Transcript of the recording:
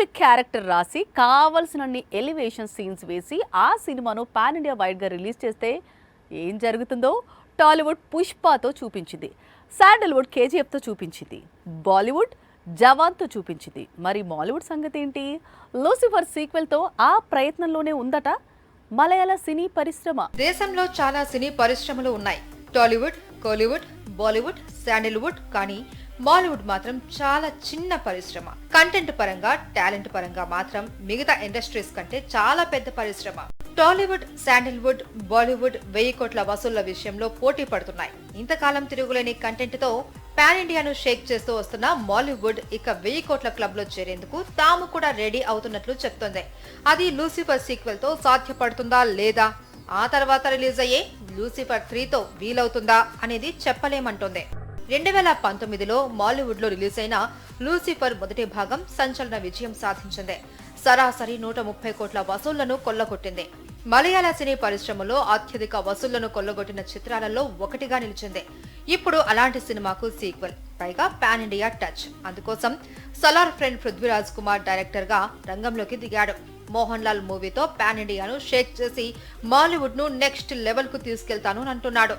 Specific character రాసి కావాల్సినన్ని elevation scenes వేసి ఆ సినిమాను పాన్ ఇండియా వైడ్గా రిలీజ్ చేస్తే ఏం జరుగుతుందో టాలీవుడ్ పుష్పతో చూపించింది, శాండల్వుడ్ కేజీఎఫ్తో చూపించింది, బాలీవుడ్ జవాన్తో చూపించింది. మరి మాలీవుడ్ సంగతి ఏంటి? లూసిఫర్ సీక్వెల్తో ఆ ప్రయత్నంలోనే ఉందట మలయాళ సినీ పరిశ్రమ. దేశంలో చాలా సినీ పరిశ్రమలు ఉన్నాయి. టాలీవుడ్, కోలీవుడ్, బాలీవుడ్, శాండల్వుడ్, కానీ మాలీవుడ్ మాత్రం చాలా చిన్న పరిశ్రమ. కంటెంట్ పరంగా, టాలెంట్ పరంగా మాత్రం మిగతా ఇండస్ట్రీస్ కంటే చాలా పెద్ద పరిశ్రమ. టాలీవుడ్, శాండల్వుడ్, బాలీవుడ్ 1000 కోట్ల వసూళ్ల విషయంలో పోటీ పడుతున్నాయి. ఇంతకాలం తిరుగులేని కంటెంట్ తో పాన్ ఇండియాను షేక్ చేస్తూ వస్తున్న మాలీవుడ్ ఇక 1000 కోట్ల క్లబ్ లో చేరేందుకు తాము కూడా రెడీ అవుతున్నట్లు చెప్తోంది. అది లూసిఫర్ సీక్వెల్ తో సాధ్యపడుతుందా లేదా, ఆ తర్వాత రిలీజ్ అయ్యే లూసిఫర్ 3తో వీలవుతుందా అనేది చెప్పలేమంటోంది. 2019లో మాలీవుడ్ లో రిలీజ్ అయిన లూసిఫర్ మొదటి భాగం సంచలన విజయం సాధించింది. సరాసరి 130 కోట్ల వసూళ్లను కొల్లగొట్టింది. మలయాళ సినీ పరిశ్రమలో అత్యధిక వసూళ్లను కొల్లగొట్టిన చిత్రాలలో ఒకటిగా నిలిచింది. ఇప్పుడు అలాంటి సినిమాకు సీక్వెల్, పైగా పాన్ ఇండియా టచ్. అందుకోసం సలార్ ఫ్రెండ్ పృథ్వీరాజ్ కుమార్ డైరెక్టర్ గా రంగంలోకి దిగాడు. మోహన్ లాల్ మూవీతో పాన్ ఇండియాను షేక్ చేసి మాలీవుడ్ ను నెక్స్ట్ లెవెల్ కు తీసుకెళ్తాను అంటున్నాడు.